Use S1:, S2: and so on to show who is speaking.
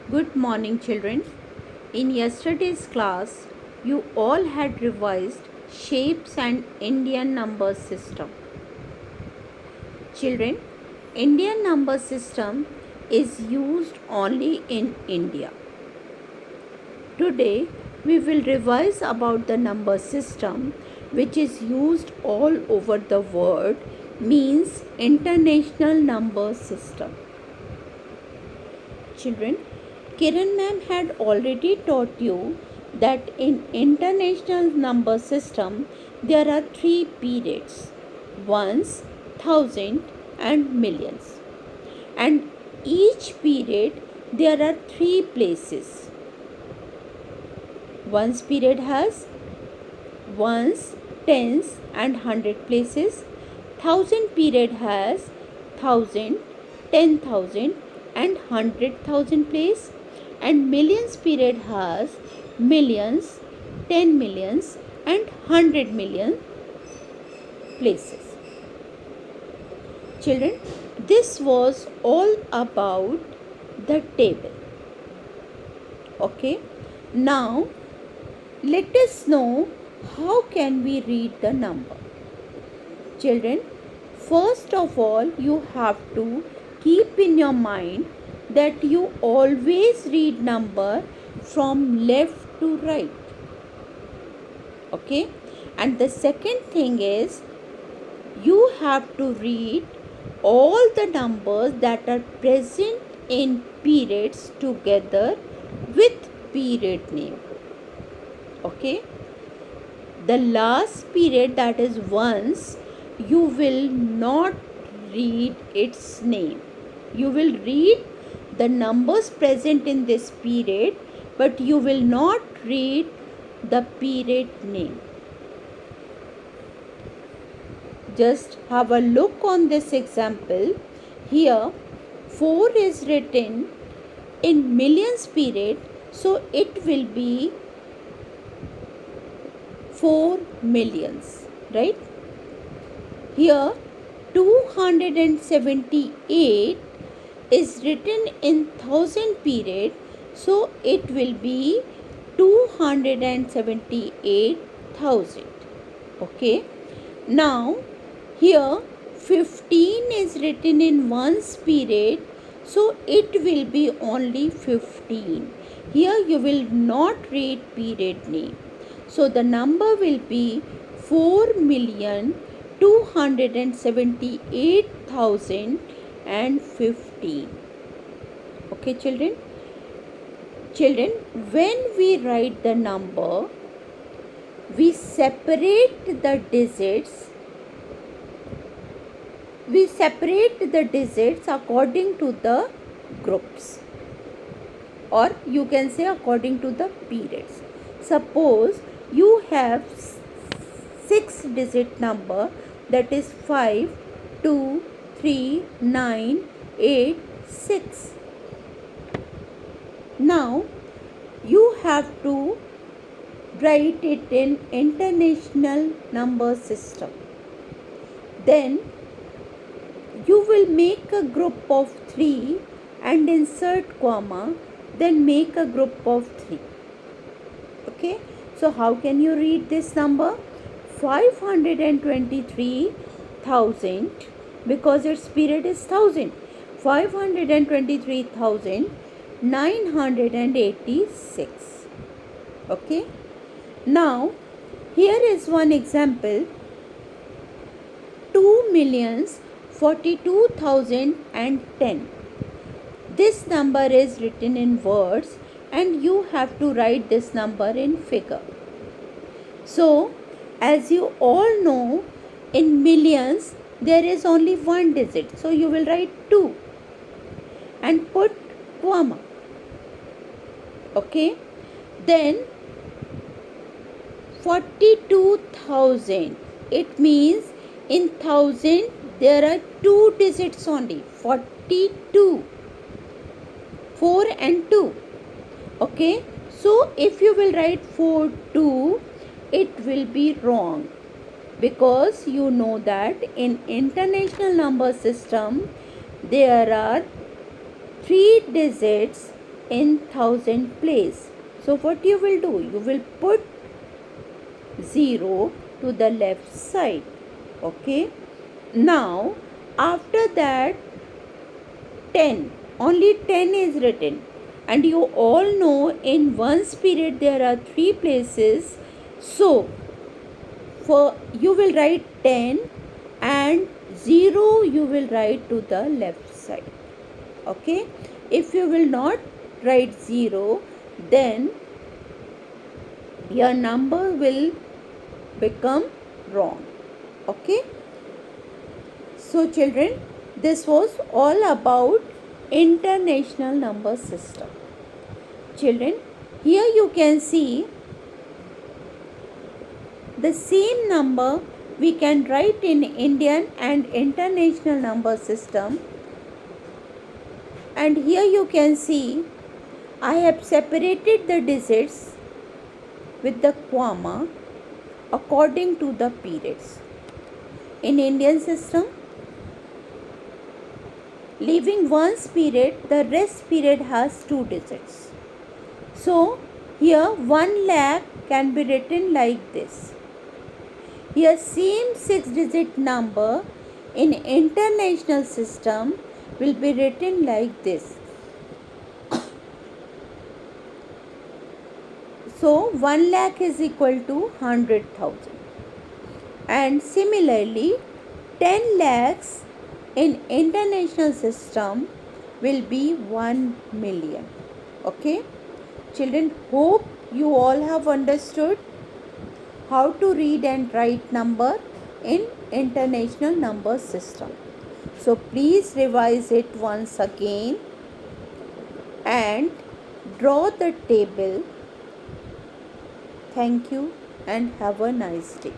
S1: Good morning, children. In yesterday's class, you all had revised shapes and Indian number system. Children, Indian number system is used only in India. Today, we will revise about the number system which is used all over the world, means international number system. Children, Kiran ma'am had already taught you that in international number system there are three periods: ones, thousand and millions. And each period there are three places. Ones period has ones, tens and hundred places. Thousand period has thousand, 10,000 and 100,000 place, and millions period has millions, 10 millions and 100 million places. Children, this was all about the table. Okay, now let us know how can we read the number. Children, first of all you have to keep in your mind that you always read number from left to right. Okay, and the second thing is you have to read all the numbers that are present in periods together with period name. Okay, the last period, that is ones, you will not read its name. You will read the numbers present in this period, but you will not read the period name. Just have a look on this example. Here 4 is written in millions period, so it will be 4 millions, right? Here 278 is written in thousand period, so it will be 278,000. Okay, now here 15 is written in ones period, so it will be only 15. Here you will not read period name, so the number will be 4,278,015. Okay, children. Children, when we write the number, we separate the digits. We separate the digits according to the groups, or you can say according to the periods. Suppose you have 6-digit number, that is 5, 2, 3, 9, 8, 6. Now you have to write it in international number system. Then you will make a group of 3 and insert comma, then make a group of 3. Okay, so how can you read this number? 523,000, because its period is 1000. 523,986. Okay, now here is one example: 2,042,010. This number is written in words and you have to write this number in figure. So, as you all know, in millions there is only one digit, so you will write 2 and put comma. Okay, then 42,000, it means in thousand there are 2 digits only, 42, 4 and 2. Okay, so if you will write 42, it will be wrong, because you know that in international number system there are 3 digits in thousand place. So what you will do? You will put 0 to the left side. Okay. Now after that 10, only 10 is written, and you all know in ones period there are 3 places. So for you will write 10 and 0 you will write to the left side. Okay. If you will not write 0, then your number will become wrong. Okay. So children, this was all about international number system. Children, here you can see the same number we can write in Indian and international number system. And here you can see I have separated the digits with the comma according to the periods. In Indian system, leaving one's period, the rest period has 2 digits. So here 1 lakh can be written like this. Here same 6-digit number in international system will be written like this. So 1 lakh is equal to 100,000. And similarly 10 lakhs in international system will be 1 million. Okay. Children, hope you all have understood how to read and write number in international number system. So please revise it once again and draw the table. Thank you and have a nice day.